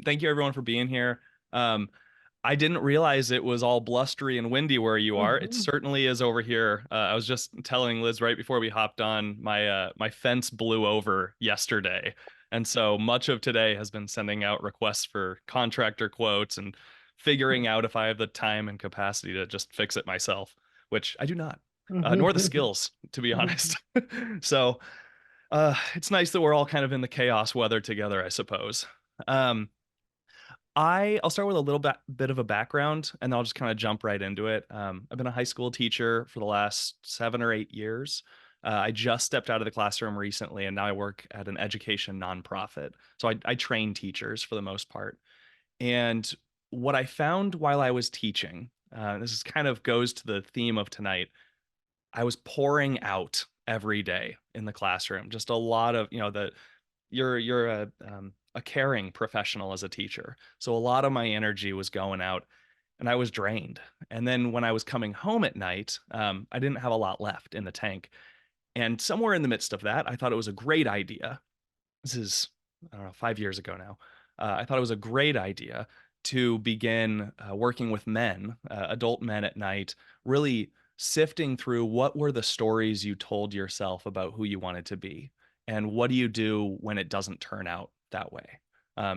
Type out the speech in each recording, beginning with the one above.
thank you everyone for being here. Um, I didn't realize it was all blustery and windy where you are. It Mhm. certainly is over here. I was just telling Liz right before we hopped on, my fence blew over yesterday, and so much of today has been sending out requests for contractor quotes and figuring out if I have the time and capacity to just fix it myself, which I do not, nor the skills, to be honest. So it's nice that we're all kind of in the chaos weather together, I suppose. Um, I'll start with a little bit of a background, and then I'll just kind of jump right into it. I've been a high school teacher for the last 7 or 8 years. I just stepped out of the classroom recently, and now I work at an education nonprofit. So I train teachers for the most part. And what I found while I was teaching, this is kind of goes to the theme of tonight. I was pouring out every day in the classroom, just a lot of, you're a caring professional as a teacher. So a lot of my energy was going out and I was drained. And then when I was coming home at night, I didn't have a lot left in the tank. And somewhere in the midst of that, I thought it was a great idea. This is, I don't know, 5 years ago now. I thought it was a great idea to begin working with men, adult men at night, really sifting through what were the stories you told yourself about who you wanted to be, and what do you do when it doesn't turn out that way.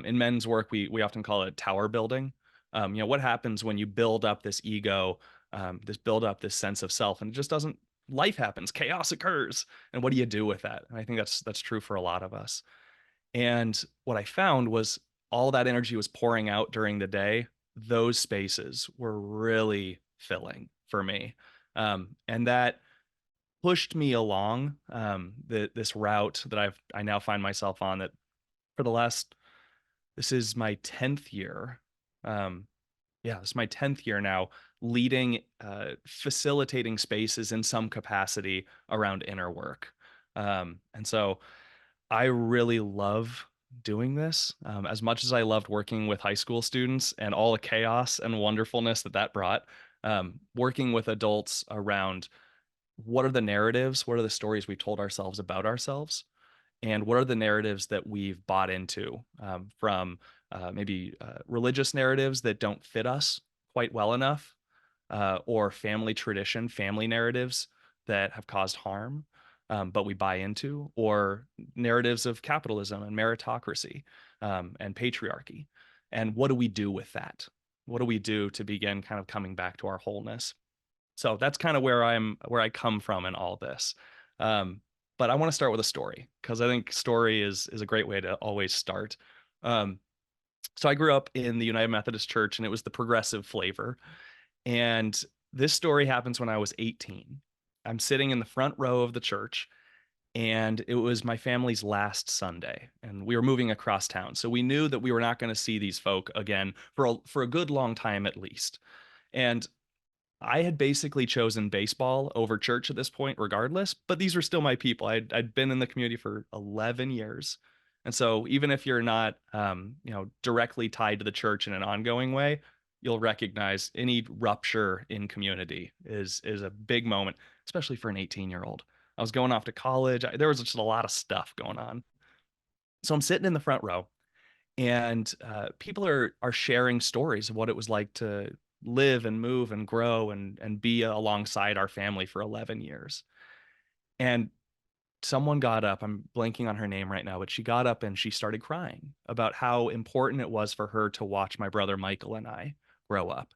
In men's work, we often call it tower building. What happens when you build up this ego, this build up this sense of self, and it just doesn't. Life happens, chaos occurs, and what do you do with that? And I think that's true for a lot of us. And what I found was all that energy was pouring out during the day. Those spaces were really filling for me. And that pushed me along this route that I now find myself on that for the last, this is my 10th year. Um, yeah, this is my 10th year now leading, facilitating spaces in some capacity around inner work. And so I really love doing this. As much as I loved working with high school students and all the chaos and wonderfulness that that brought, working with adults around what are the narratives, what are the stories we've told ourselves about ourselves, and what are the narratives that we've bought into from maybe religious narratives that don't fit us quite well enough, or family tradition, family narratives that have caused harm, but we buy into, or narratives of capitalism and meritocracy, and patriarchy. And what do we do with that? What do we do to begin kind of coming back to our wholeness? So that's kind of where I come from in all this. Um, but I want to start with a story because I think story is a great way to always start. Um, so I grew up in the United Methodist Church, and it was the progressive flavor. And this story happens when I was 18. I'm sitting in the front row of the church, and it was my family's last Sunday, and we were moving across town. So we knew that we were not going to see these folk again for a good long time at least. And I had basically chosen baseball over church at this point, regardless, but these were still my people. I'd been in the community for 11 years. And so even if you're not, directly tied to the church in an ongoing way, you'll recognize any rupture in community is a big moment, especially for an 18-year-old. I was going off to college. There was just a lot of stuff going on. So I'm sitting in the front row, and people are sharing stories of what it was like to live and move and grow and be alongside our family for 11 years. And someone got up, I'm blanking on her name right now, but she got up and she started crying about how important it was for her to watch my brother Michael and I grow up.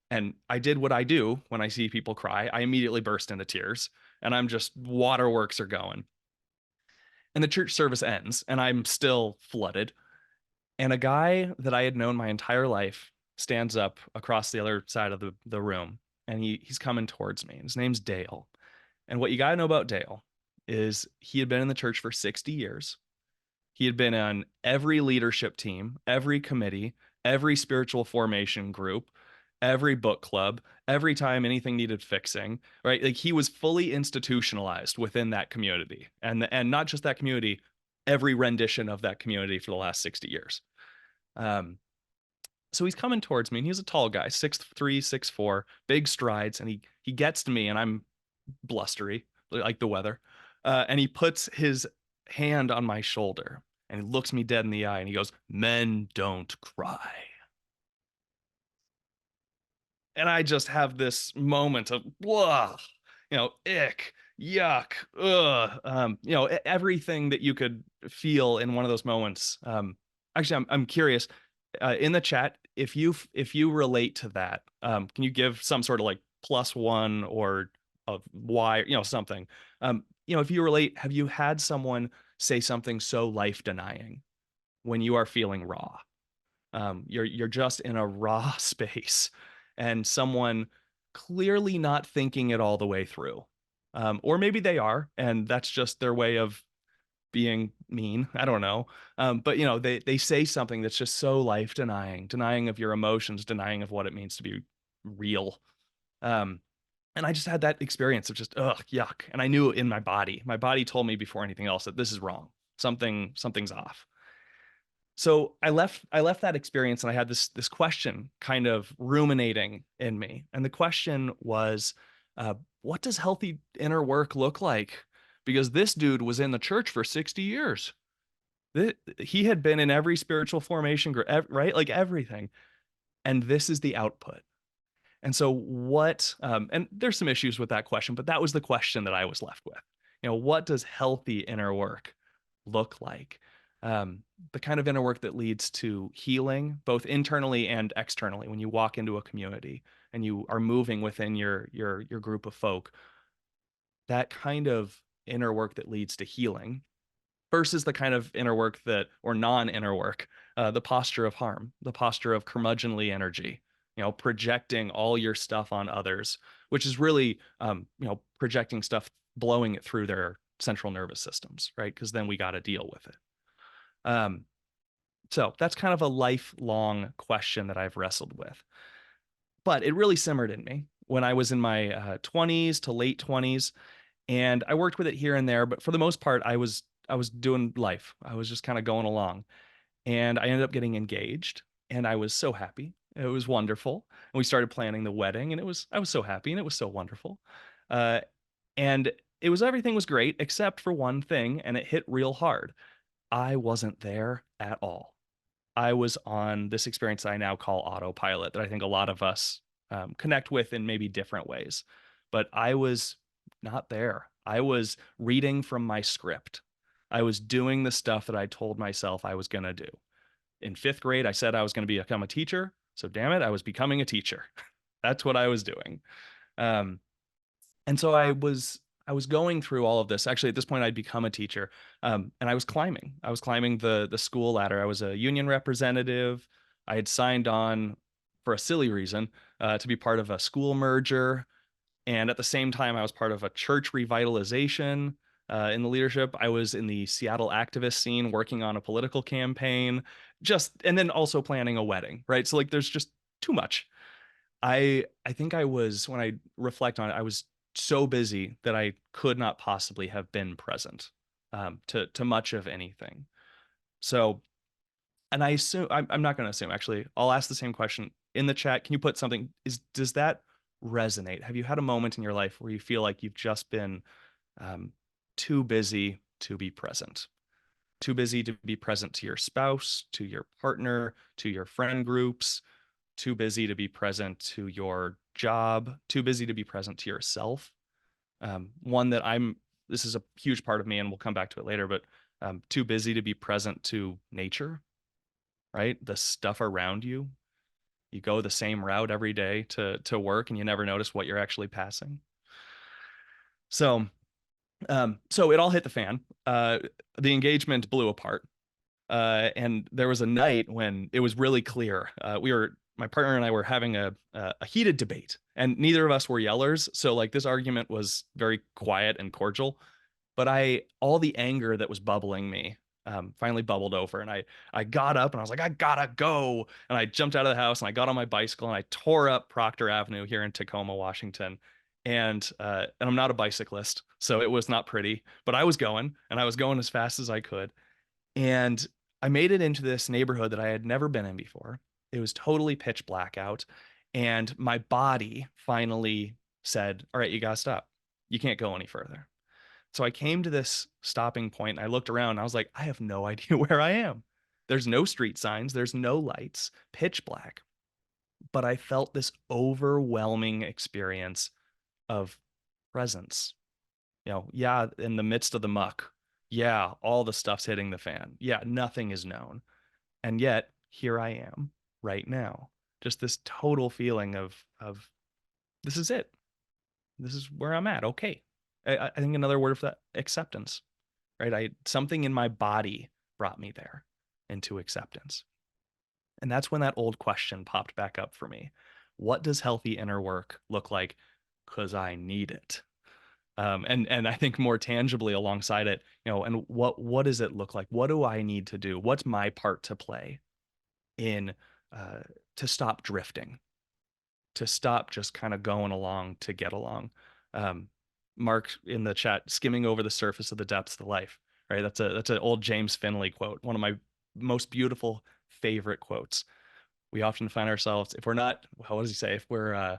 And I did what I do when I see people cry. I immediately burst into tears, and I'm just, waterworks are going. And the church service ends and I'm still flooded. And a guy that I had known my entire life stands up across the other side of the room, and he's coming towards me. His name's Dale. And what you got to know about Dale is he had been in the church for 60 years. He had been on every leadership team, every committee, every spiritual formation group, every book club, every time anything needed fixing, right? Like he was fully institutionalized within that community. And not just that community, every rendition of that community for the last 60 years. Um, so he's coming towards me, and he's a tall guy, 6'3", 6'4", big strides, and he gets to me, and I'm blustery, like the weather. And he puts his hand on my shoulder, And he looks me dead in the eye and he goes, "Men don't cry." And I just have this moment of, whoa, ick, yuck, ugh, everything that you could feel in one of those moments. Actually, I'm curious, in the chat, if you relate to that, can you give some sort of like +1 or of why, something? If you relate, have you had someone say something so life denying when you are feeling raw? You're just in a raw space, and someone clearly not thinking it all the way through, or maybe they are, and that's just their way of being mean. I don't know, but they say something that's just so life denying, denying of your emotions, denying of what it means to be real. Um, and I just had that experience of just ugh, yuck, and I knew in my body. My body told me before anything else that this is wrong. Something's off. So I left that experience and I had this question kind of ruminating in me. And the question was, what does healthy inner work look like? Because this dude was in the church for 60 years. He had been in every spiritual formation group, right? Like everything. And this is the output. And so and there's some issues with that question, but that was the question that I was left with. What does healthy inner work look like? The kind of inner work that leads to healing, both internally and externally, when you walk into a community and you are moving within your group of folk, that kind of inner work that leads to healing versus the kind of inner work that, or non-inner work, the posture of harm, the posture of curmudgeonly energy, projecting all your stuff on others, which is really, projecting stuff, blowing it through their central nervous systems, right? Because then we got to deal with it. Um, so that's kind of a lifelong question that I've wrestled with. But it really simmered in me when I was in my 20s to late 20s, and I worked with it here and there. But for the most part, I was doing life. I was just kind of going along, and I ended up getting engaged, and I was so happy. It was wonderful, and we started planning the wedding, and I was so happy, and it was so wonderful, uh, and everything was great except for one thing, and it hit real hard. I wasn't there at all. I was on this experience I now call autopilot that I think a lot of us connect with in maybe different ways. But I was not there. I was reading from my script. I was doing the stuff that I told myself I was going to do. In fifth grade, I said I was going to become a teacher. So damn it, I was becoming a teacher. That's what I was doing. Um, and so I was going through all of this. Actually, at this point, I'd become a teacher, and I was climbing. I was climbing the school ladder. I was a union representative. I had signed on for a silly reason to be part of a school merger, and at the same time, I was part of a church revitalization. In the leadership, I was in the Seattle activist scene, working on a political campaign, and then also planning a wedding. Right, so like, there's just too much. I think I was, when I reflect on it, I was so busy that I could not possibly have been present to much of anything. So, and I assume I'm not going to assume, actually. I'll ask the same question in the chat. Can you put something? Does that resonate? Have you had a moment in your life where you feel like you've just been um, too busy to be present? Too busy to be present to your spouse, to your partner, to your friend groups, too busy to be present to your job, too busy to be present to yourself. One that this is a huge part of me, and we'll come back to it later, but too busy to be present to nature, right? The stuff around you. You go the same route every day to work, and you never notice what you're actually passing. So it all hit the fan. The engagement blew apart. And there was a night when it was really clear. My partner and I were having a heated debate, and neither of us were yellers. So like, this argument was very quiet and cordial, but all the anger that was bubbling me finally bubbled over, and I got up and I was like, I gotta go, and I jumped out of the house and I got on my bicycle and I tore up Proctor Avenue here in Tacoma, Washington. And I'm not a bicyclist, so it was not pretty, but I was going, and I was going as fast as I could. And I made it into this neighborhood that I had never been in before. It was totally pitch black out. And my body finally said, all right, you got to stop. You can't go any further. So I came to this stopping point and I looked around and I was like, I have no idea where I am. There's no street signs, there's no lights, pitch black. But I felt this overwhelming experience of presence. Yeah, in the midst of the muck. Yeah, all the stuff's hitting the fan. Yeah, nothing is known. And yet, here I am right now. Just this total feeling of this is it. This is where I'm at. Okay. I think another word for that, acceptance, right? Something in my body brought me there into acceptance. And that's when that old question popped back up for me. What does healthy inner work look like? Because I need it. And I think more tangibly alongside it, and what does it look like? What do I need to do? What's my part to play in uh, to stop drifting, to stop just kind of going along to get along? Um, Mark in the chat, skimming over the surface of the depths of life, right? That's an old James Finley quote, one of my most beautiful favorite quotes. We often find ourselves, if we're not, what does he say? If we're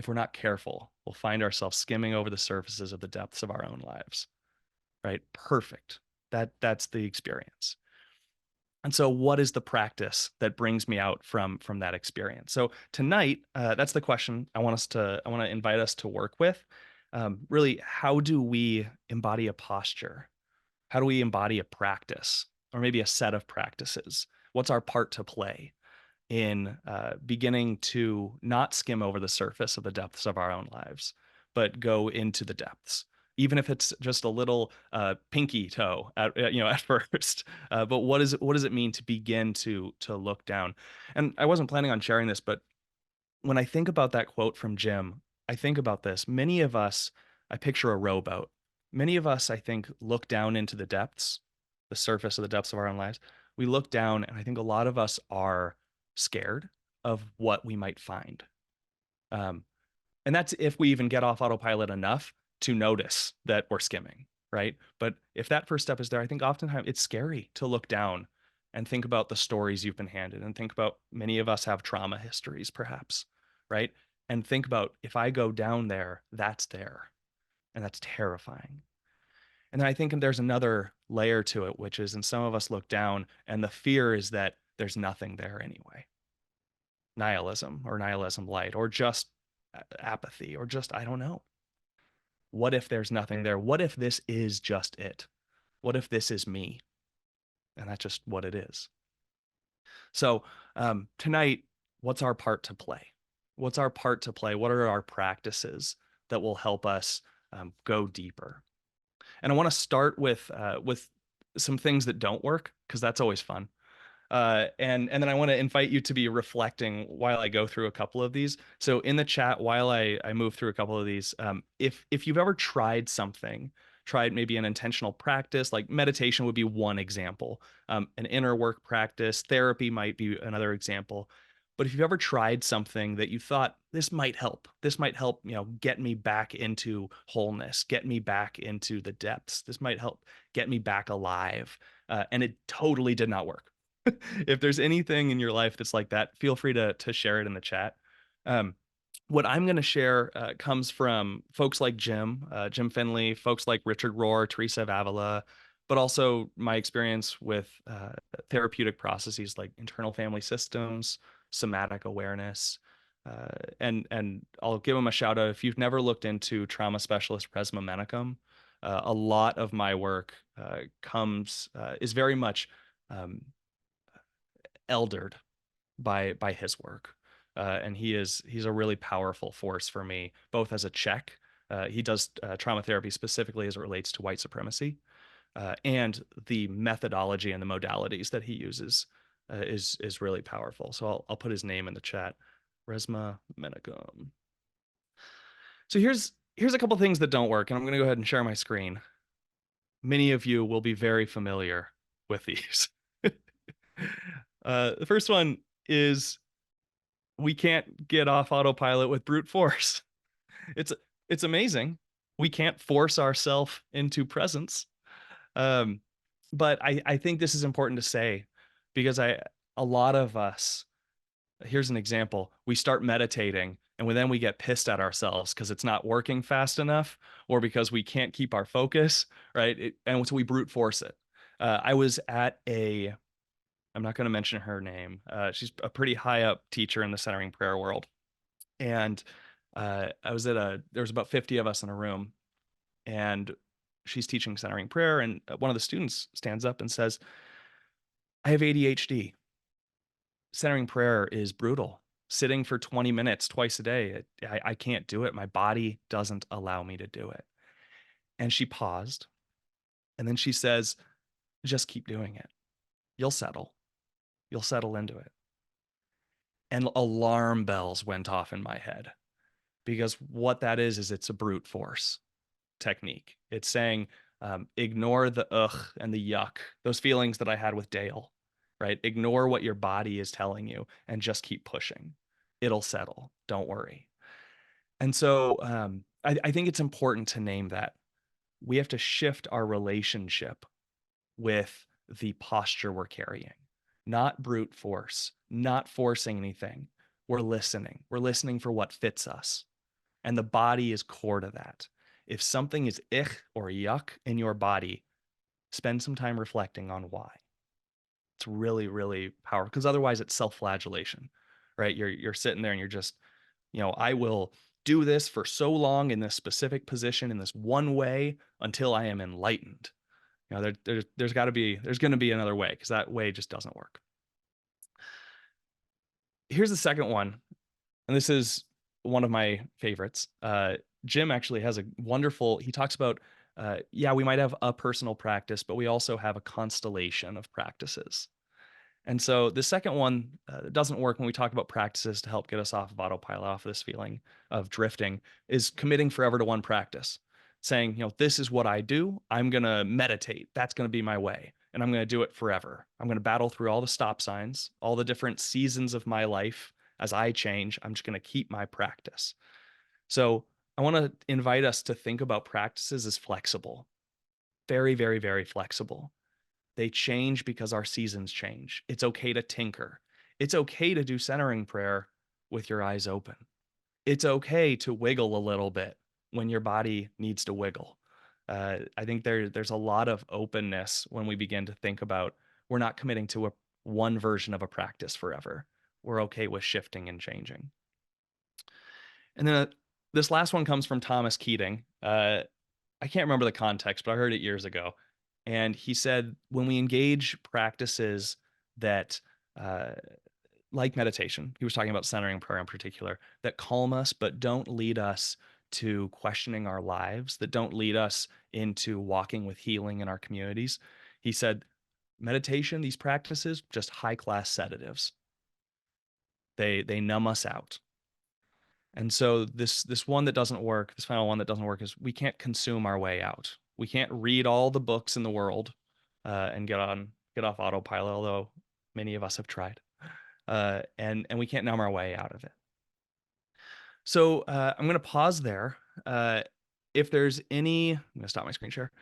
not careful, we'll find ourselves skimming over the surfaces of the depths of our own lives. Right? Perfect. That's the experience. And so, what is the practice that brings me out from that experience? So tonight, that's the question I want to invite us to work with. Really, how do we embody a posture? How do we embody a practice, or maybe a set of practices? What's our part to play in beginning to not skim over the surface of the depths of our own lives, but go into the depths, even if it's just a little pinky toe at first. But what does it mean to begin to look down? And I wasn't planning on sharing this, but when I think about that quote from Jim, I think about this. Many of us, I picture a rowboat. Many of us, I think, look down into the depths, the surface of the depths of our own lives. We look down, and I think a lot of us are scared of what we might find. Um, and that's if we even get off autopilot enough to notice that we're skimming, right? But if that first step is there, I think oftentimes it's scary to look down and think about the stories you've been handed and think about many of us have trauma histories, perhaps, right? And think about if I go down there, that's there. And that's terrifying. And then I think there's another layer to it, which is, and some of us look down and the fear is that there's nothing there anyway. Nihilism light, or just apathy, or just, I don't know. What if there's nothing there? What if this is just it? What if this is me? And that's just what it is. So tonight, what's our part to play? What's our part to play? What are our practices that will help us go deeper? And I want to start with some things that don't work, because that's always fun. And then I want to invite you to be reflecting while I go through a couple of these. So in the chat, while I move through a couple of these, if you've ever tried something, tried maybe an intentional practice, like meditation would be one example, an inner work practice, therapy might be another example. But if you've ever tried something that you thought this might help, get me back into wholeness, get me back into the depths, this might help get me back alive, and it totally did not work. If there's anything in your life that's like that, feel free to share it in the chat. Um, what I'm going to share comes from folks like Jim Finley, folks like Richard Rohr, Teresa of Avila, but also my experience with therapeutic processes like internal family systems, somatic awareness, and I'll give them a shout out. If you've never looked into trauma specialist Resma Menakem, a lot of my work is very much um, eldered by his work. And he's a really powerful force for me, both as a Czech. He does trauma therapy specifically as it relates to white supremacy, and the methodology and the modalities that he uses is really powerful. So I'll put his name in the chat, Resma Menakem. So here's a couple things that don't work, and I'm going to go ahead and share my screen. Many of you will be very familiar with these. The first one is we can't get off autopilot with brute force. It's it's amazing. We can't force ourselves into presence. Um, but I think this is important to say, because a lot of us, here's an example. We start meditating And then we get pissed at ourselves because it's not working fast enough or because we can't keep our focus, right? And so we brute force it. I was at I'm not going to mention her name. She's a pretty high up teacher in the centering prayer world. And I was there was about 50 of us in a room, and she's teaching centering prayer. And one of the students stands up and says, I have ADHD. Centering prayer is brutal. Sitting for 20 minutes twice a day, I can't do it. My body doesn't allow me to do it. And she paused. And then she says, just keep doing it. You'll settle. You'll settle into it. And alarm bells went off in my head, because what that is it's a brute force technique. It's saying, ignore the ugh and the yuck, those feelings that I had with Dale, right? Ignore what your body is telling you and just keep pushing. It'll settle. Don't worry. And so I think it's important to name that. We have to shift our relationship with the posture we're carrying, not brute force, not forcing anything. We're listening. We're listening for what fits us. And the body is core to that. If something is ich or yuck in your body, spend some time reflecting on why. It's really, really powerful, because otherwise it's self-flagellation, right? You're sitting there and you're just, I will do this for so long in this specific position in this one way until I am enlightened. There's going to be another way, because that way just doesn't work. Here's the second one, and this is one of my favorites. Jim actually has a wonderful, he talks about, yeah, we might have a personal practice, but we also have a constellation of practices. And so the second one doesn't work when we talk about practices to help get us off of autopilot, off of this feeling of drifting, is committing forever to one practice. Saying, this is what I do. I'm going to meditate. That's going to be my way. And I'm going to do it forever. I'm going to battle through all the stop signs, all the different seasons of my life. As I change, I'm just going to keep my practice. So I want to invite us to think about practices as flexible, very, very, very flexible. They change because our seasons change. It's okay to tinker. It's okay to do centering prayer with your eyes open. It's okay to wiggle a little bit when your body needs to wiggle. I think there's a lot of openness when we begin to think about, we're not committing to one version of a practice forever. We're okay with shifting and changing. And then this last one comes from Thomas Keating. I can't remember the context, but I heard it years ago. And he said, when we engage practices that, like meditation, he was talking about centering prayer in particular, that calm us but don't lead us to questioning our lives, that don't lead us into walking with healing in our communities. He said, meditation, these practices, just high-class sedatives. They numb us out. And so this one that doesn't work, this final one that doesn't work, is we can't consume our way out. We can't read all the books in the world and get off autopilot, although many of us have tried. And we can't numb our way out of it. So I'm going to pause there. If there's any, I'm going to stop my screen share.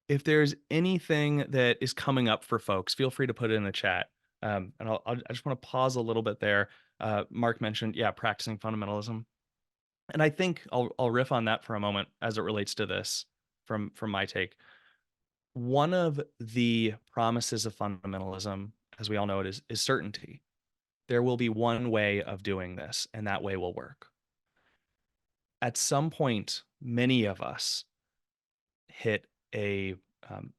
If there's anything that is coming up for folks, feel free to put it in the chat. And I just want to pause a little bit there. Mark mentioned, yeah, practicing fundamentalism. And I think I'll riff on that for a moment as it relates to this from my take. One of the promises of fundamentalism, as we all know it, is certainty. There will be one way of doing this, and that way will work. At some point, many of us hit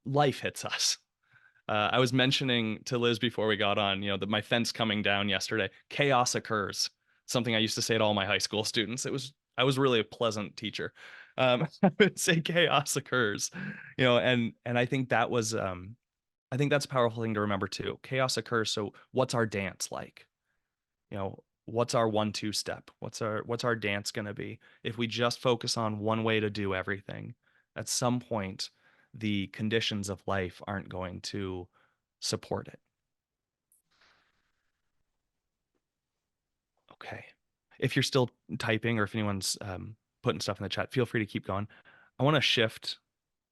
life hits us. I was mentioning to Liz before we got on, that my fence coming down yesterday, chaos occurs. Something I used to say to all my high school students. I was really a pleasant teacher. I would say chaos occurs, and I think that was, I think that's a powerful thing to remember too. Chaos occurs. So what's our dance like? What's our 1-2 step? What's our dance going to be? If we just focus on one way to do everything, at some point, the conditions of life aren't going to support it. Okay. If you're still typing, or if anyone's putting stuff in the chat, feel free to keep going. I want to shift,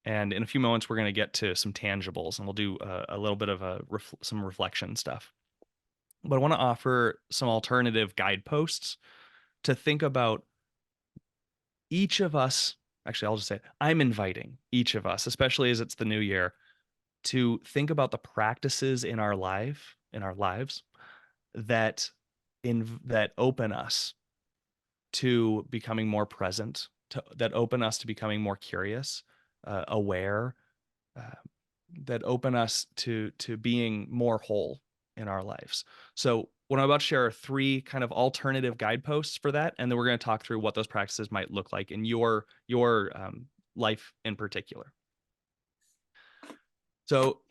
and in a few moments, we're going to get to some tangibles, and we'll do a little bit of some reflection stuff. but I want to offer some alternative guideposts to think about each of us. Actually, I'll just say I'm inviting each of us, especially as it's the new year, to think about the practices in our lives that that open us to becoming more present, that open us to becoming more curious, aware, uh, that open us to being more whole in our lives. So what I'm about to share are three kind of alternative guideposts for that, and then we're going to talk through what those practices might look like in your life in particular. So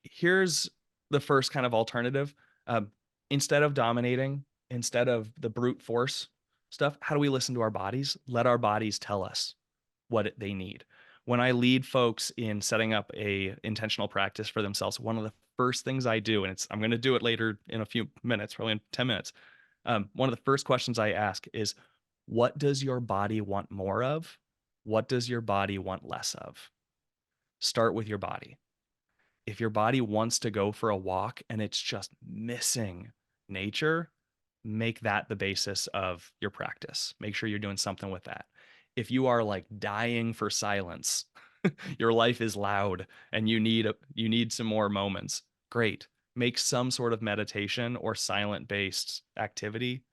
here's the first kind of alternative. Um, Instead of dominating, instead of the brute force stuff, how do we listen to our bodies? Let our bodies tell us what they need. When I lead folks in setting up a intentional practice for themselves, one of the first things I do, and I'm going to do it later in a few minutes, probably in 10 minutes. One of the first questions I ask is, what does your body want more of? What does your body want less of? Start with your body. If your body wants to go for a walk and it's just missing nature, make that the basis of your practice. Make sure you're doing something with that. If you are like dying for silence, your life is loud and you need some more moments. Great. Make some sort of meditation or silent based activity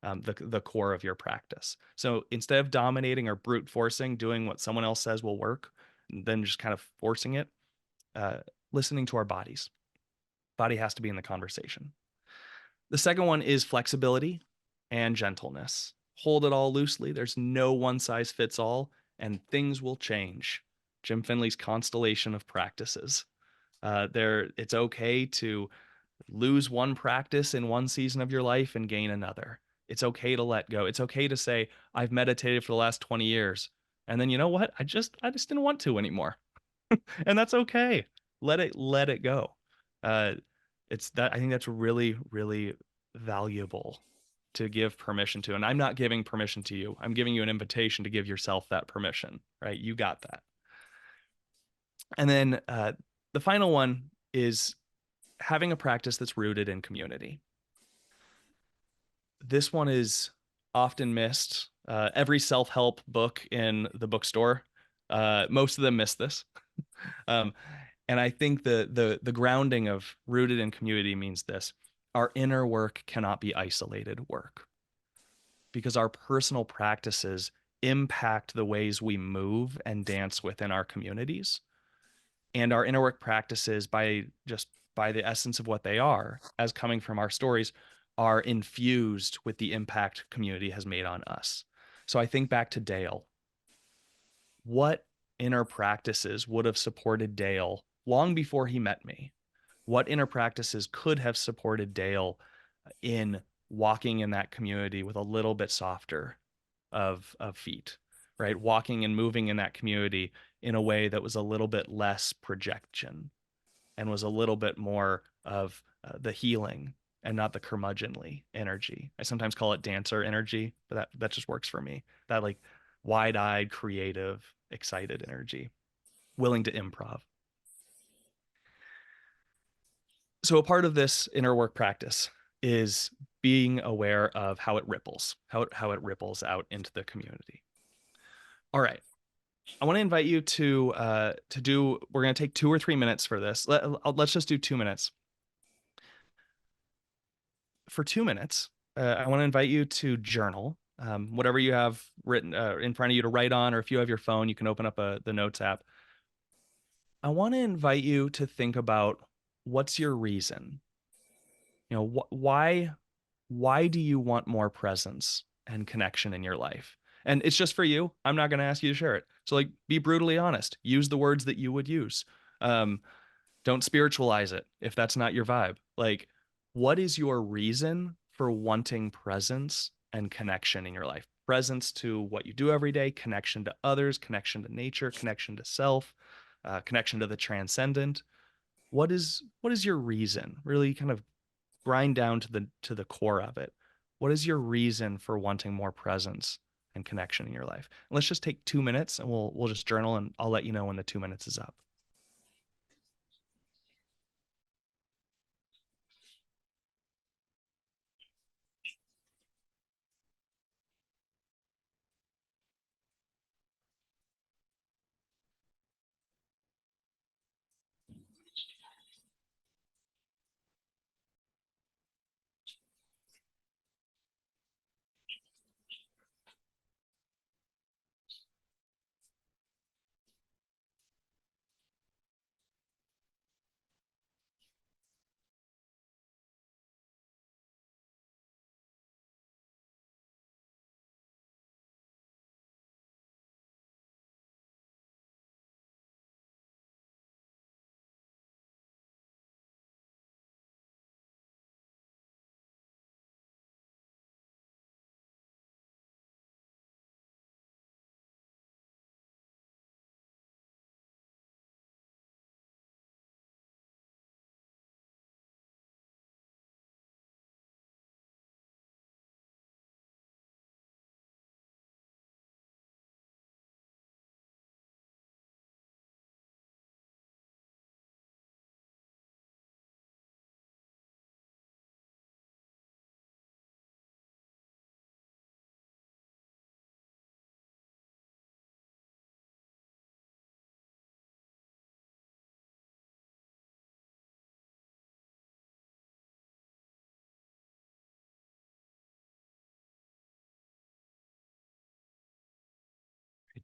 the core of your practice. So instead of dominating or brute forcing, doing what someone else says will work, then just kind of forcing it, uh, listening to our bodies. Body has to be in the conversation. The second one is flexibility and gentleness. Hold it all loosely. There's no one size fits all, and things will change. Jim Finley's constellation of practices. It's okay to lose one practice in one season of your life and gain another. It's okay to let go. It's okay to say, I've meditated for the last 20 years. And then you know what? I just didn't want to anymore. And that's okay. Let it go. Uh, it's that I think that's really, really valuable to give permission to. And I'm not giving permission to you. I'm giving you an invitation to give yourself that permission, right? You got that. And then the final one is having a practice that's rooted in community. This one is often missed. Every self-help book in the bookstore, most of them miss this. Um, and I think the grounding of rooted in community means this: our inner work cannot be isolated work, because our personal practices impact the ways we move and dance within our communities. And our inner work practices, by the essence of what they are, as coming from our stories, are infused with the impact community has made on us. So I think back to Dale. What inner practices would have supported Dale long before he met me? What inner practices could have supported Dale in walking in that community with a little bit softer of feet, right? Walking and moving in that community in a way that was a little bit less projection and was a little bit more of the healing and not the curmudgeonly energy. I sometimes call it dancer energy, but that just works for me. That like wide-eyed, creative, excited energy, willing to improv. So a part of this inner work practice is being aware of how it ripples, how it ripples out into the community. All right. I want to invite you to do. We're going to take 2 or 3 minutes for this. Let's just do 2 minutes. For 2 minutes, I want to invite you to journal. Whatever you have written in front of you to write on, or if you have your phone, you can open up the Notes app. I want to invite you to think about, what's your reason? You know, why do you want more presence and connection in your life? And it's just for you. I'm not going to ask you to share it. So like, be brutally honest. Use the words that you would use. Um, don't spiritualize it if that's not your vibe. Like, what is your reason for wanting presence and connection in your life? Presence to what you do every day, connection to others, connection to nature, connection to self, connection to the transcendent. What is your reason? Really kind of grind down to the core of it. What is your reason for wanting more presence and connection in your life? And let's just take 2 minutes and we'll just journal, and I'll let you know when the 2 minutes is up.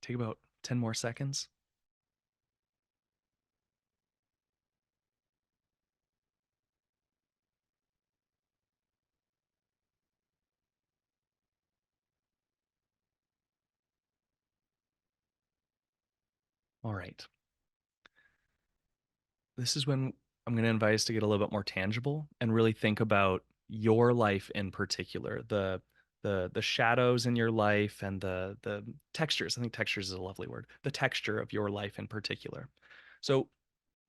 take about 10 more seconds. All right. This is when I'm going to invite us to get a little bit more tangible and really think about your life in particular, the shadows in your life and the textures. I think textures is a lovely word. The texture of your life in particular. So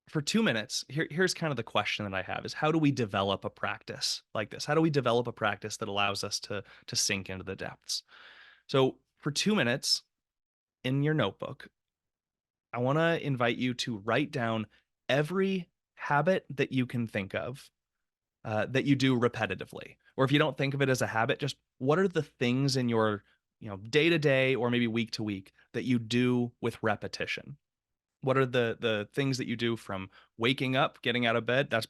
for 2 minutes, here's kind of the question that I have is how do we develop a practice like this? How do we develop a practice that allows us to sink into the depths? So for 2 minutes in your notebook, I want to invite you to write down every habit that you can think of that you do repetitively. Or if you don't think of it as a habit, just what are the things in your day to day or maybe week to week that you do with repetition? What are the things that you do from waking up, getting out of bed? That's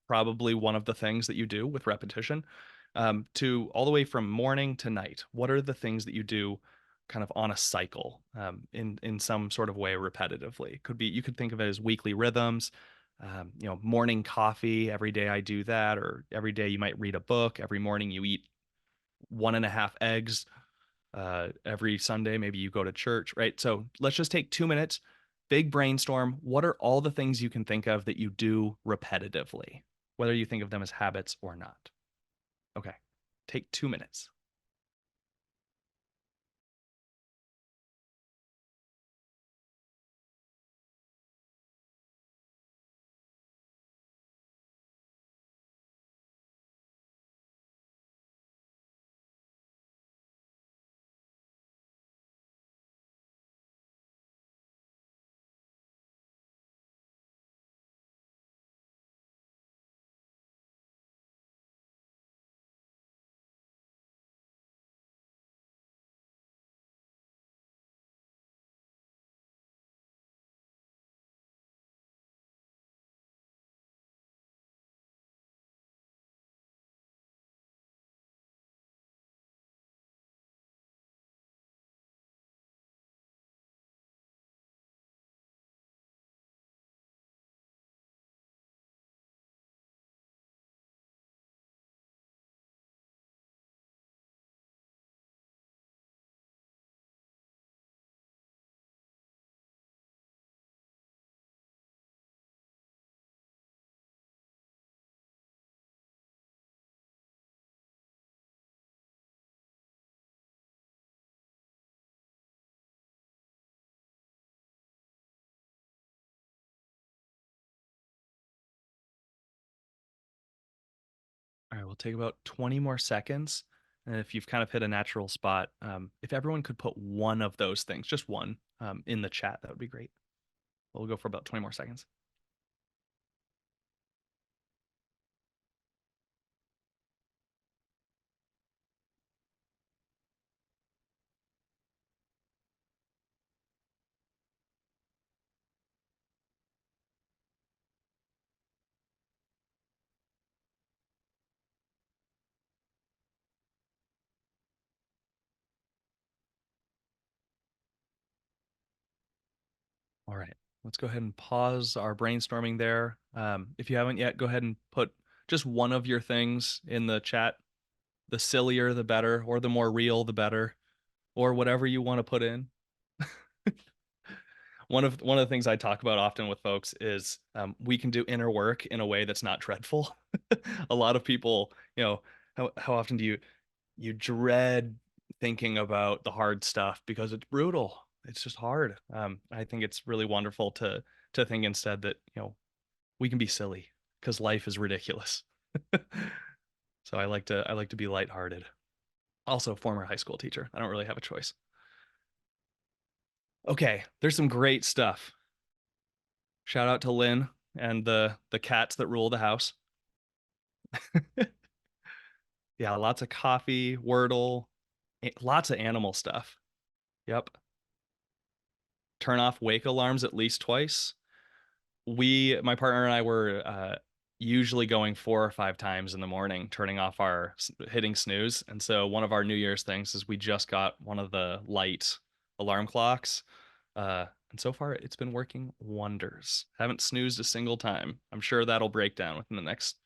probably one of the things that you do with repetition, to all the way from morning to night. What are the things that you do kind of on a cycle, in some sort of way repetitively? Could be, you could think of it as weekly rhythms. Morning coffee, every day I do that, or every day you might read a book. Every morning you eat 1.5 eggs. Every Sunday, maybe you go to church, right? So let's just take 2 minutes, big brainstorm. What are all the things you can think of that you do repetitively, whether you think of them as habits or not? Okay, take 2 minutes. All right, we'll take about 20 more seconds. And if you've kind of hit a natural spot, if everyone could put one of those things, just one, in the chat, that would be great. We'll go for about 20 more seconds. All right, let's go ahead and pause our brainstorming there. If you haven't yet, go ahead and put just one of your things in the chat. The sillier, the better, or the more real, the better, or whatever you want to put in. One of the things I talk about often with folks is, we can do inner work in a way that's not dreadful. A lot of people, how often do you dread thinking about the hard stuff because it's brutal. It's just hard. I think it's really wonderful to think instead that we can be silly because life is ridiculous. So I like to be lighthearted. Also, former high school teacher. I don't really have a choice. Okay, there's some great stuff. Shout out to Lynn and the cats that rule the house. Yeah, lots of coffee, Wordle, lots of animal stuff. Yep. Turn off wake alarms at least twice. My partner and I were usually going 4 or 5 times in the morning, turning off hitting snooze. And so one of our New Year's things is we just got one of the light alarm clocks. And so far, it's been working wonders. Haven't snoozed a single time. I'm sure that'll break down within the next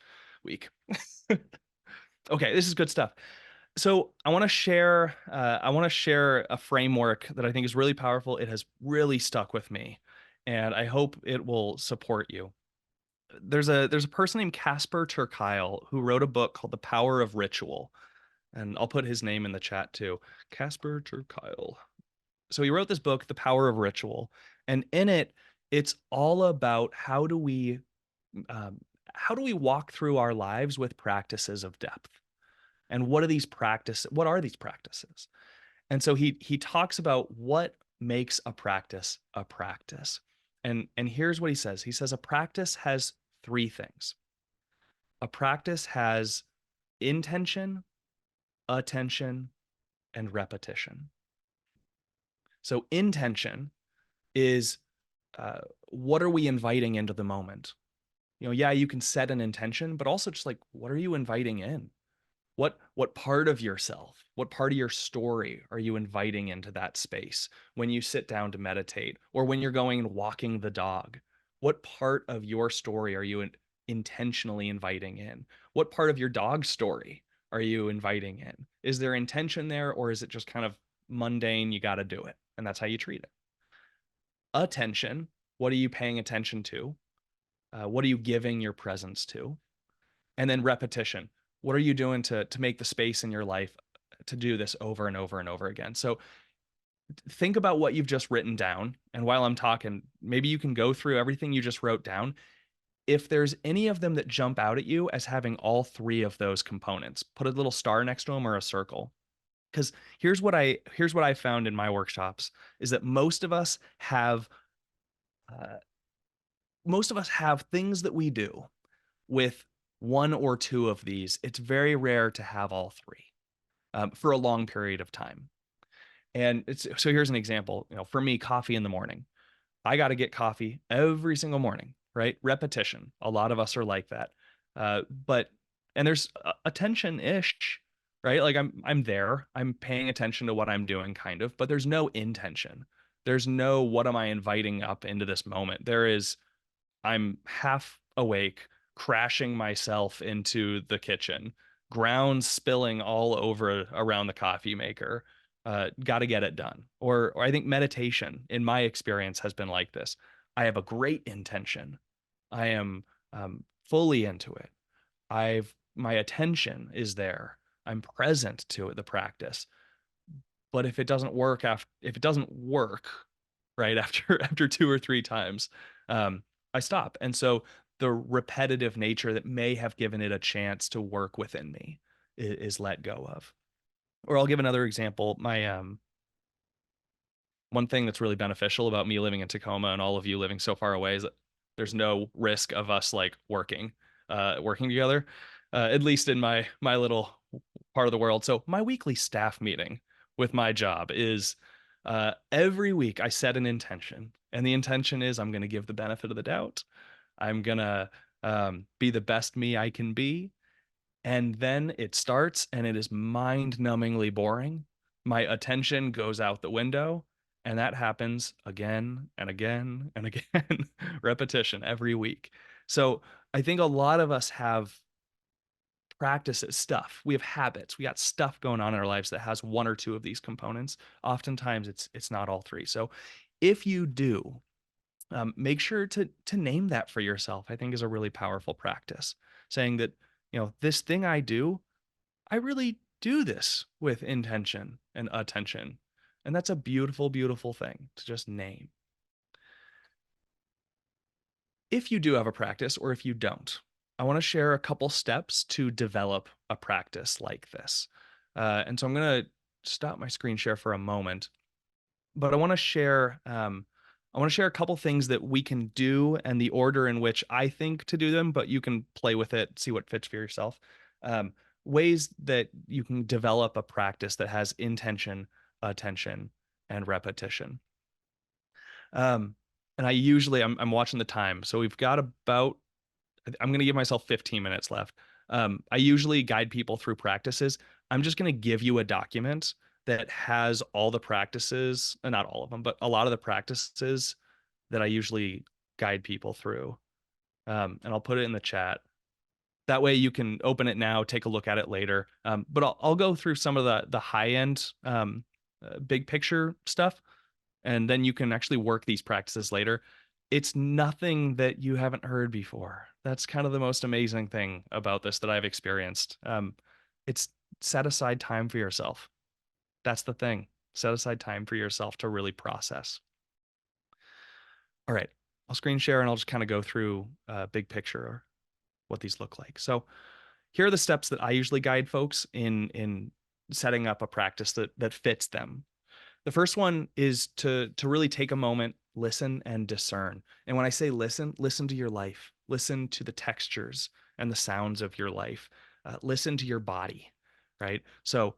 week. Okay, this is good stuff. So I want to share a framework that I think is really powerful. It has really stuck with me, and I hope it will support you. There's a person named Casper ter who wrote a book called The Power of Ritual, and I'll put his name in the chat too. Casper ter So he wrote this book, The Power of Ritual, and in it, it's all about um, how do we walk through our lives with practices of depth, and what are these practices? And so he talks about what makes a practice a practice. And here's what he says. He says a practice has three things. A practice has intention, attention, and repetition. So intention is what are we inviting into the moment? Yeah, you can set an intention, but also just like what are you inviting in? What part of yourself, what part of your story are you inviting into that space when you sit down to meditate or when you're going and walking the dog? What part of your story are you intentionally inviting in? What part of your dog's story are you inviting in? Is there intention there, or is it just kind of mundane? You got to do it, and that's how you treat it. Attention, what are you paying attention to? What are you giving your presence to? And then repetition, what are you doing to make the space in your life to do this over and over and over again? So think about what you've just written down, and while I'm talking, maybe you can go through everything you just wrote down. If there's any of them that jump out at you as having all three of those components, put a little star next to them or a circle. Because here's what I found in my workshops is that uh, most of us have things that we do with one or two of these. It's very rare to have all three for a long period of time. And so here's an example. For me, coffee in the morning. I got to get coffee every single morning, right? Repetition. A lot of us are like that. But and there's attention ish, right? Like I'm there. I'm paying attention to what I'm doing, kind of. But there's no intention. There's no what am I inviting up into this moment. I'm half awake, crashing myself into the kitchen, grounds spilling all over around the coffee maker. Got to get it done. Or I think meditation, in my experience, has been like this. I have a great intention. I am fully into it. My attention is there. I'm present to the practice. But if it doesn't work, right after two or three times, I stop. And so the repetitive nature that may have given it a chance to work within me is let go of. Or I'll give another example. My One thing that's really beneficial about me living in Tacoma and all of you living so far away is that there's no risk of us like working together, at least in my little part of the world. So my weekly staff meeting with my job is every week I set an intention, and the intention is I'm going to give the benefit of the doubt. I'm going to be the best me I can be. And then it starts and it is mind-numbingly boring. My attention goes out the window, and that happens again and again and again, repetition every week. So I think a lot of us have practices, stuff. We have habits. We got stuff going on in our lives that has one or two of these components. Oftentimes it's not all three. So if you do, make sure to name that for yourself. I think is a really powerful practice. Saying that, this thing I do, I really do this with intention and attention. And that's a beautiful, beautiful thing to just name. If you do have a practice, or if you don't, I want to share a couple steps to develop a practice like this. And so I'm going to stop my screen share for a moment, but I want to share a couple things that we can do and the order in which I think to do them, but you can play with it, see what fits for yourself. Um, Ways that you can develop a practice that has intention, attention, and repetition. And I'm watching the time. So we've got I'm going to give myself 15 minutes left. I usually guide people through practices. I'm just going to give you a document that has all the practices, not all of them, but a lot of the practices that I usually guide people through. And I'll put it in the chat. That way you can open it now, take a look at it later. But I'll go through some of the high end big picture stuff, and then you can actually work these practices later. It's nothing that you haven't heard before. That's kind of the most amazing thing about this that I've experienced. It's set aside time for yourself. That's the thing. Set aside time for yourself to really process. All right, I'll screen share and I'll just kind of go through big picture what these look like. So here are the steps that I usually guide folks in setting up a practice that fits them. The first one is to really take a moment, listen and discern. And when I say listen, listen to your life. Listen to the textures and the sounds of your life. Listen to your body, right? So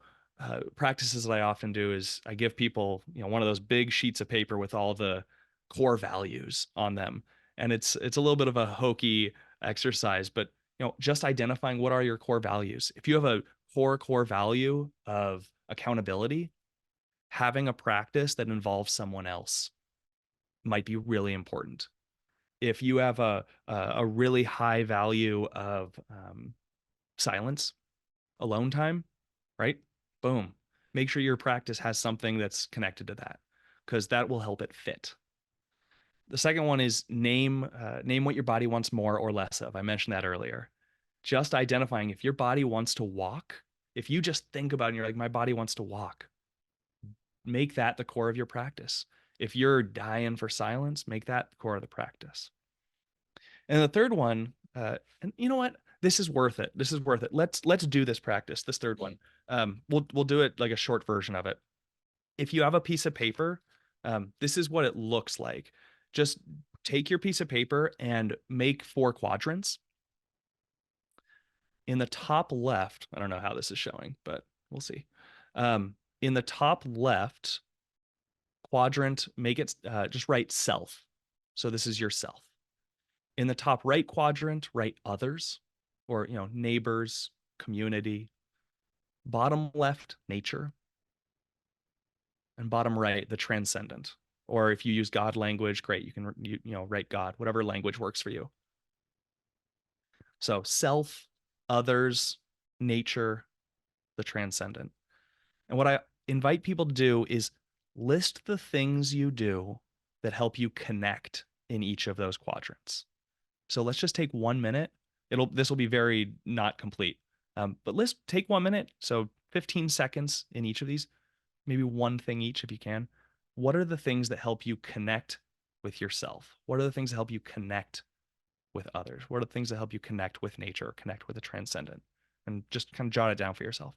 practices that I often do is I give people, one of those big sheets of paper with all the core values on them. And it's a little bit of a hokey exercise, but just identifying what are your core values. If you have a core value of accountability, having a practice that involves someone else might be really important. If you have a really high value of silence, alone time, right? Boom. Make sure your practice has something that's connected to that, because that will help it fit. The second one is name what your body wants more or less of. I mentioned that earlier. Just identifying if your body wants to walk. If you just think about it and you're like, my body wants to walk, make that the core of your practice. If you're dying for silence, make that the core of the practice. And the third one, and you know what? This is worth it. This is worth it. Let's do this practice. This third one. We'll do it like a short version of it. If you have a piece of paper, this is what it looks like. Just take your piece of paper and make 4 quadrants. In the top left, I don't know how this is showing, but we'll see. In the top left quadrant, make it just write self. So this is yourself. In the top right quadrant, write others, or neighbors, community. Bottom left, nature. And bottom right, the transcendent. Or if you use God language, great, you can write God, whatever language works for you. So self, others, nature, the transcendent. And what I invite people to do is list the things you do that help you connect in each of those quadrants. So let's just take 1 minute. This will be very not complete, but let's take 1 minute. So 15 seconds in each of these, maybe one thing each if you can. What are the things that help you connect with yourself? What are the things that help you connect with others? What are the things that help you connect with nature, connect with the transcendent? And just kind of jot it down for yourself.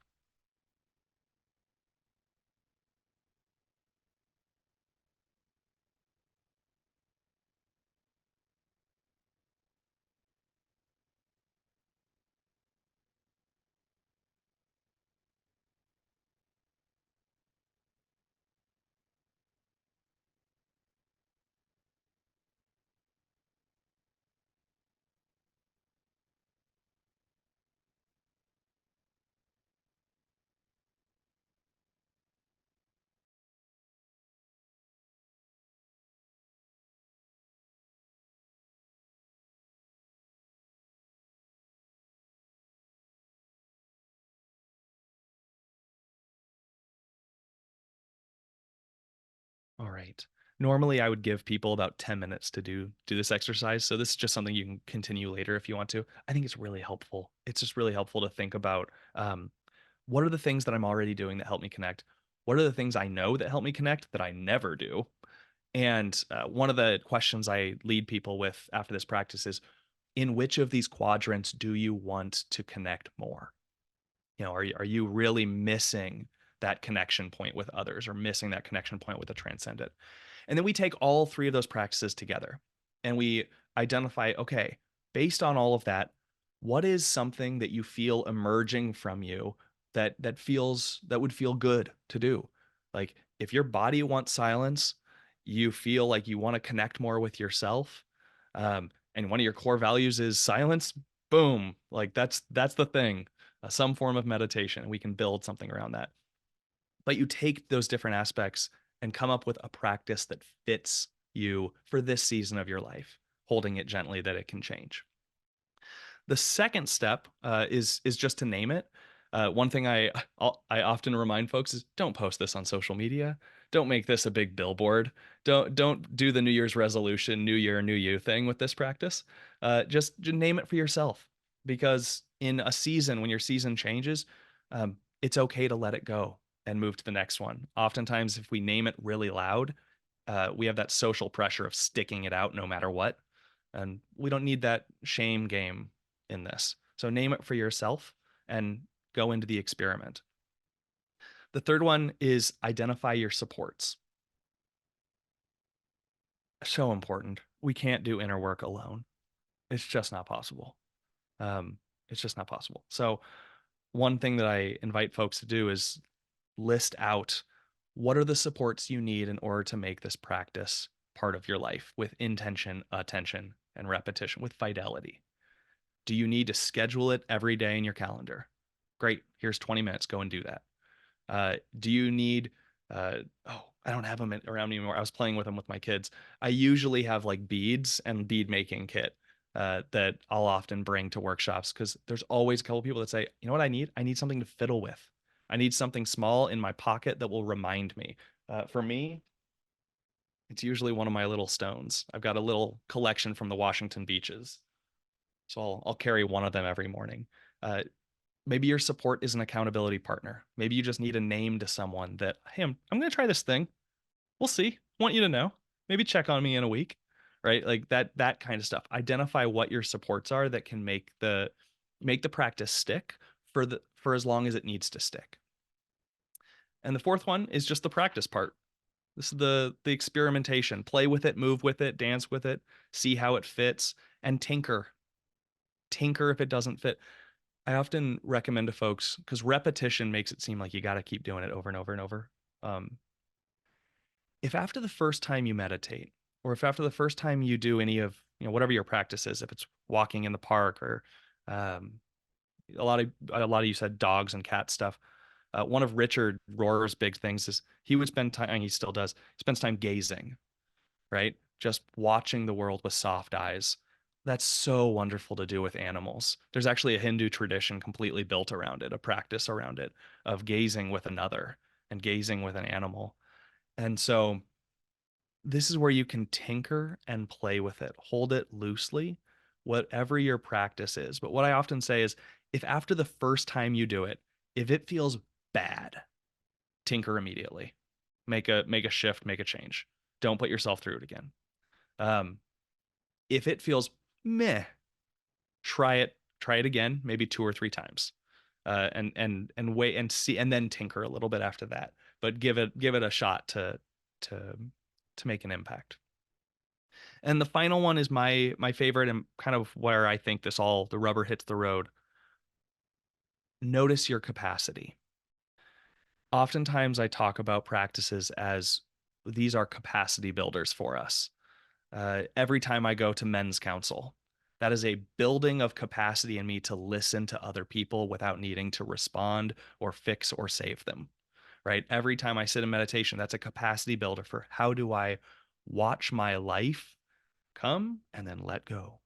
All right. Normally, I would give people about 10 minutes to do this exercise. So this is just something you can continue later if you want to. I think it's really helpful. It's just really helpful to think about what are the things that I'm already doing that help me connect? What are the things I know that help me connect that I never do? And one of the questions I lead people with after this practice is, in which of these quadrants do you want to connect more? Are you really missing that connection point with others, or missing that connection point with the transcendent? And then we take all 3 of those practices together and we identify, okay, based on all of that, what is something that you feel emerging from you that would feel good to do? Like if your body wants silence, you feel like you want to connect more with yourself, and one of your core values is silence, boom, like that's the thing. Some form of meditation. We can build something around that. But you take those different aspects and come up with a practice that fits you for this season of your life, holding it gently that it can change. The second step is just to name it. One thing I often remind folks is don't post this on social media. Don't make this a big billboard. Don't do the New Year's resolution, New Year, New You thing with this practice. Just name it for yourself, because in a season when your season changes, it's okay to let it go and move to the next one. Oftentimes, if we name it really loud, we have that social pressure of sticking it out no matter what, and we don't need that shame game in this. So name it for yourself and go into the experiment. The third one is identify your supports. So important. We can't do inner work alone. It's just not possible. Um, it's just not possible. So one thing that I invite folks to do is list out what are the supports you need in order to make this practice part of your life with intention, attention, and repetition, with fidelity. Do you need to schedule it every day in your calendar? Great. Here's 20 minutes. Go and do that. Do you need, oh, I don't have them around me anymore. I was playing with them with my kids. I usually have like beads and bead making kit that I'll often bring to workshops, because there's always a couple people that say, you know what I need? I need something to fiddle with. I need something small in my pocket that will remind me. For me, it's usually one of my little stones. I've got a little collection from the Washington beaches. So I'll carry one of them every morning. Maybe your support is an accountability partner. Maybe you just need a name to someone that, hey, I'm going to try this thing. We'll see. Want you to know. Maybe check on me in a week, right? Like that kind of stuff. Identify what your supports are that can make the practice stick for as long as it needs to stick. And the fourth one is just the practice part. This is the experimentation. Play with it, move with it, dance with it, see how it fits, and tinker. Tinker if it doesn't fit. I often recommend to folks, because repetition makes it seem like you got to keep doing it over and over and over. Um, if after the first time you meditate, or if after the first time you do any of, whatever your practice is, if it's walking in the park, or um, a lot of you said dogs and cat stuff. One of Richard Rohr's big things is he would spend time, and he still does, spends time gazing, right? Just watching the world with soft eyes. That's so wonderful to do with animals. There's actually a Hindu tradition completely built around it, a practice around it of gazing with another and gazing with an animal. And so this is where you can tinker and play with it, hold it loosely, whatever your practice is. But what I often say is, if after the first time you do it, if it feels bad, tinker immediately. Make a shift, make a change. Don't put yourself through it again. Um, if it feels meh, try it again, maybe two or three times, and wait and see, and then tinker a little bit after that. But give it a shot to to make an impact. And the final one is my favorite, and kind of where I think the rubber hits the road. Notice your capacity. Oftentimes I talk about practices as these are capacity builders for us. Every time I go to men's council, that is a building of capacity in me to listen to other people without needing to respond or fix or save them, right? Every time I sit in meditation, that's a capacity builder for how do I watch my life come and then let go.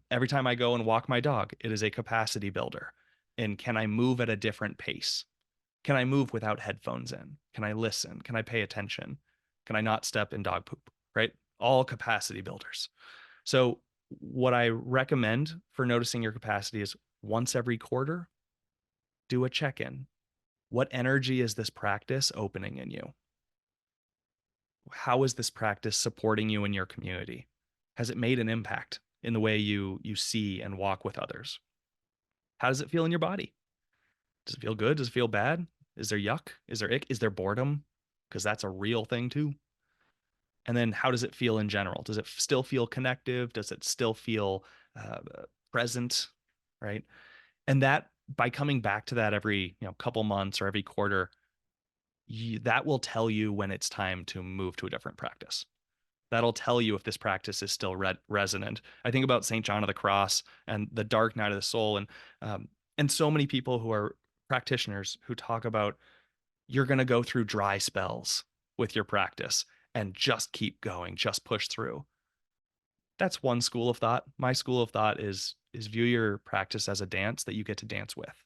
Every time I go and walk my dog, it is a capacity builder. And can I move at a different pace? Can I move without headphones in? Can I listen? Can I pay attention? Can I not step in dog poop? Right? All capacity builders. So, what I recommend for noticing your capacity is once every quarter, do a check in. What energy is this practice opening in you? How is this practice supporting you in your community? Has it made an impact in the way you see and walk with others? How does it feel in your body? Does it feel good? Does it feel bad? Is there yuck? Is there ick? Is there boredom? Because that's a real thing too. And then how does it feel in general? Does it still feel connective? Does it still feel uh, present? Right. And that, by coming back to that every couple months or every quarter, that will tell you when it's time to move to a different practice. That'll tell you if this practice is still resonant. I think about St. John of the Cross and the dark night of the soul, and so many people who are practitioners who talk about you're going to go through dry spells with your practice and just keep going, just push through. That's one school of thought. My school of thought is view your practice as a dance that you get to dance with.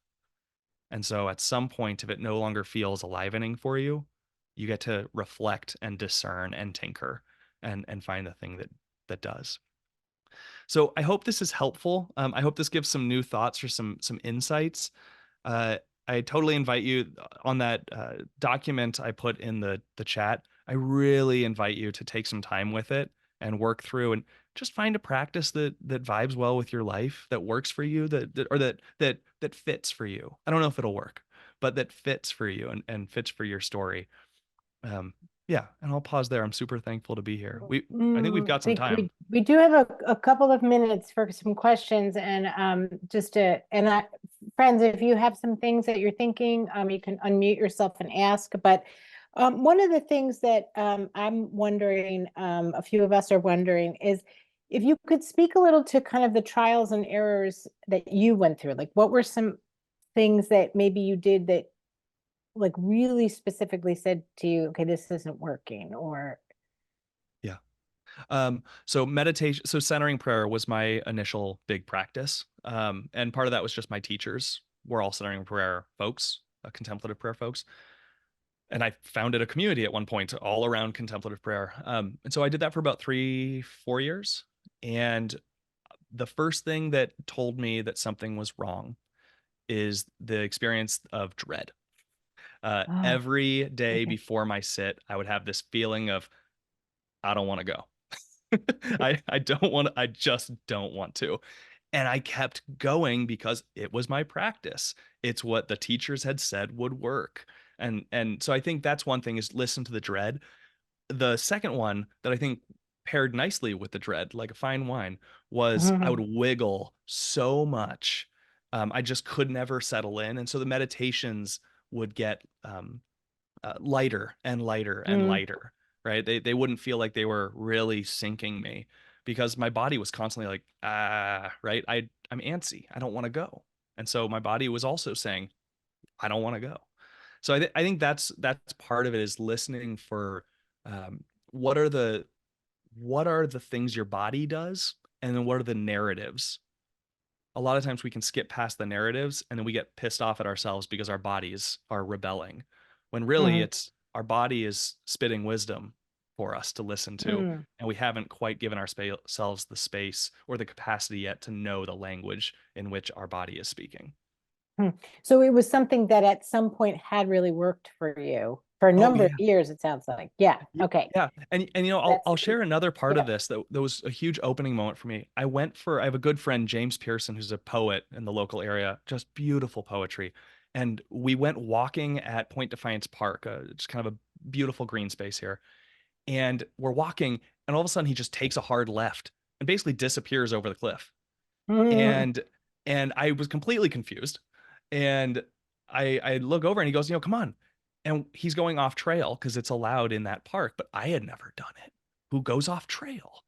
And so at some point, if it no longer feels alivening for you, you get to reflect and discern and tinker and find the thing that does. So I hope this is helpful. I hope this gives some new thoughts or some insights. Uh, I totally invite you on that document I put in the chat. I really invite you to take some time with it and work through and just find a practice that vibes well with your life, that works for you, that fits for you. I don't know if it'll work, but that fits for you and fits for your story. Um, yeah, and I'll pause there. I'm super thankful to be here. I think we've I got some think time. we do have a couple of minutes for some questions, and friends, if you have some things that you're thinking, you can unmute yourself and ask. But one of the things that I'm wondering, a few of us are wondering, is if you could speak a little to kind of the trials and errors that you went through. Like, what were some things that maybe you did that like really specifically said to you, okay, this isn't working, or Yeah. So meditation, so centering prayer was my initial big practice. And part of that was just my teachers were all centering prayer folks, contemplative prayer folks. And I founded a community at one point all around contemplative prayer. And so I did that for about 3, 4 years. And the first thing that told me that something was wrong is the experience of dread. oh, Every day okay. before my sit, I would have this feeling of, I don't want to go. I don't want I just don't want to. And I kept going because it was my practice. It's what the teachers had said would work. And so I think that's one thing is listen to the dread. The second one that I think paired nicely with the dread, like a fine wine, was I would Mhm. wiggle so much. I just could never settle in. And so the meditations would get lighter and lighter and Mm, lighter, right? They wouldn't feel like they were really sinking me because my body was constantly like, right? I'm antsy. I don't want to go. And so my body was also saying, I don't want to go. So I think that's part of it is listening for um, what are the things your body does, and then what are the narratives. A lot of times we can skip past the narratives and then we get pissed off at ourselves because our bodies are rebelling when really mhm, it's our body is spitting wisdom for us to listen to, mm, and we haven't quite given ourselves the space or the capacity yet to know the language in which our body is speaking. mm. So it was something that at some point had really worked for you for a Oh number of yeah. years, it sounds like. Yeah. Okay. Yeah, and I'll That's I'll share another part of yeah. this that was a huge opening moment for me. I have a good friend, James Pearson, who's a poet in the local area, just beautiful poetry. And we went walking at Point Defiance Park, just kind of a beautiful green space here. And we're walking, and all of a sudden he just takes a hard left and basically disappears over the cliff. Mm, And and I was completely confused. And I look over and he goes, come on. And he's going off trail because it's allowed in that park, but I had never done it. Who goes off trail?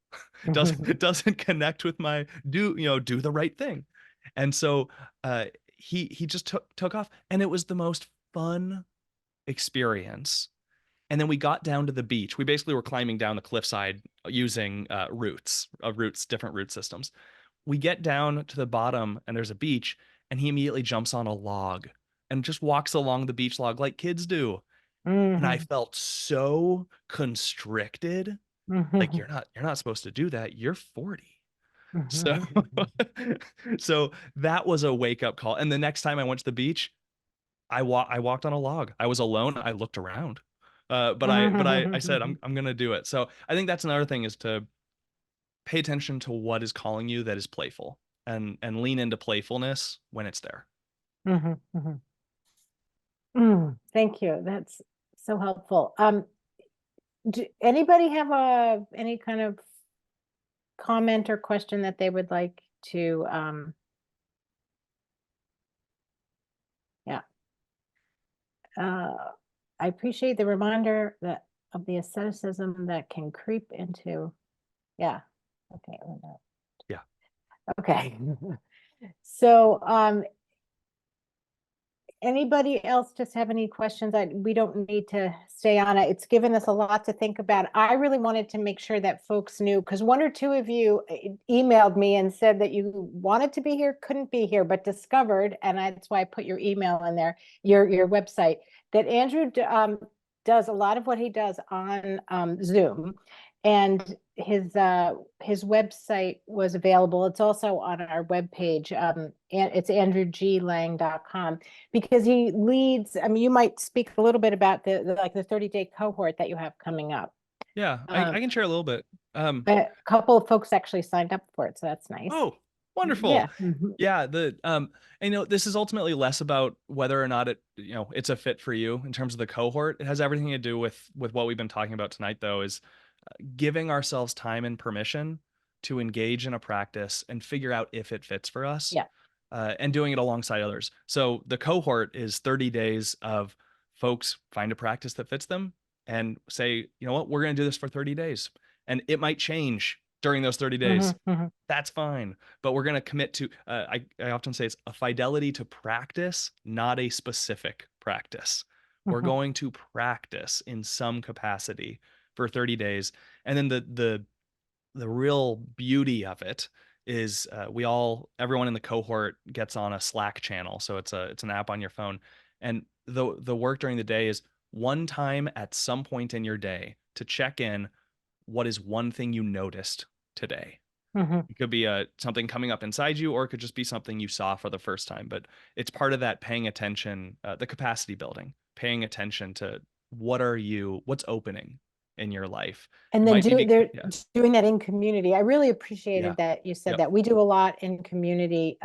Doesn't connect with my do the right thing. And so he just took off, and it was the most fun experience. And then we got down to the beach. We basically were climbing down the cliffside using different root systems. We get down to the bottom and there's a beach, and he immediately jumps on a log and just walks along the beach log like kids do. And I mhm, felt so constricted. Like mhm, you're not supposed to do that. You're 40. So mhm, so that was a wake up call. And the next time I went to the beach, I walked on a log. I was alone. I looked around. But I said mhm, I'm gonna do it. So I think that's another thing is to pay attention to what is calling you that is playful and lean into playfulness when it's there. mhm, mhm. Thank you. That's so helpful. Do anybody have any kind of comment or question that they would like to yeah. I appreciate the reminder that of the asceticism that can creep into yeah. Okay. Yeah. Okay. So Anybody else just have any questions? We don't need to stay on it. It's given us a lot to think about. I really wanted to make sure that folks knew, because one or two of you emailed me and said that you wanted to be here, couldn't be here, but discovered, and that's why I put your email in there, your website, that Andrew does a lot of what he does on Zoom, and his website was available. It's also on our webpage, and it's andrewglang.com, because he leads. I mean, you might speak a little bit about the 30-day cohort that you have coming up. Yeah, I can share a little bit. A couple of folks actually signed up for it, so that's nice. Oh, Yeah. wonderful. Yeah, and this is ultimately less about whether or not it's a fit for you in terms of the cohort. It has everything to do with what we've been talking about tonight, though, is giving ourselves time and permission to engage in a practice and figure out if it fits for us. Yeah. And doing it alongside others. So the cohort is 30 days of folks find a practice that fits them and say, you know what, we're going to do this for 30 days. And it might change during those 30 days. That's fine. But we're going to commit to, I often say it's a fidelity to practice, not a specific practice. We're going to practice in some capacity for 30 days. And then the real beauty of it is everyone in the cohort gets on a Slack channel. So it's an app on your phone. And the work during the day is one time at some point in your day to check in. What is one thing you noticed today? It could be something coming up inside you, or it could just be something you saw for the first time. But it's part of that paying attention, the capacity building, paying attention to what's opening in your life. And It then might be, they're yeah, doing that in community. I really yeah, appreciated that you said yep. that. We do a lot in community,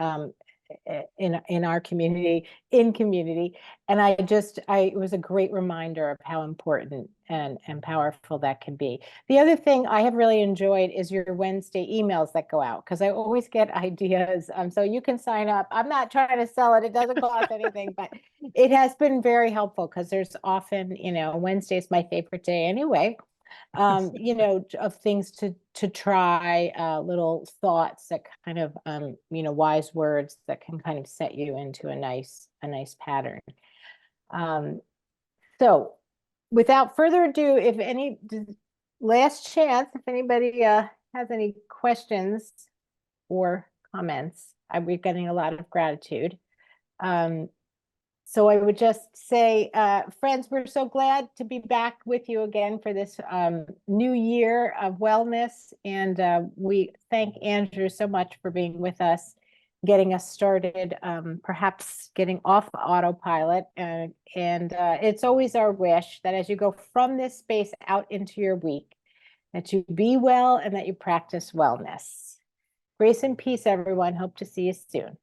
in our community, in community. And it was a great reminder of how important and powerful that can be. The other thing I have really enjoyed is your Wednesday emails that go out, because I always get ideas. So you can sign up. I'm not trying to sell it. It doesn't cost anything, but it has been very helpful, because there's often, Wednesday is my favorite day anyway. Of things to try, little thoughts that kind of, wise words that can kind of set you into a nice pattern. So without further ado, last chance, if anybody has any questions or comments, we're getting a lot of gratitude. So I would just say, friends, we're so glad to be back with you again for this new year of wellness. And we thank Andrew so much for being with us, getting us started, perhaps getting off autopilot. And it's always our wish that as you go from this space out into your week, that you be well and that you practice wellness. Grace and peace, everyone. Hope to see you soon.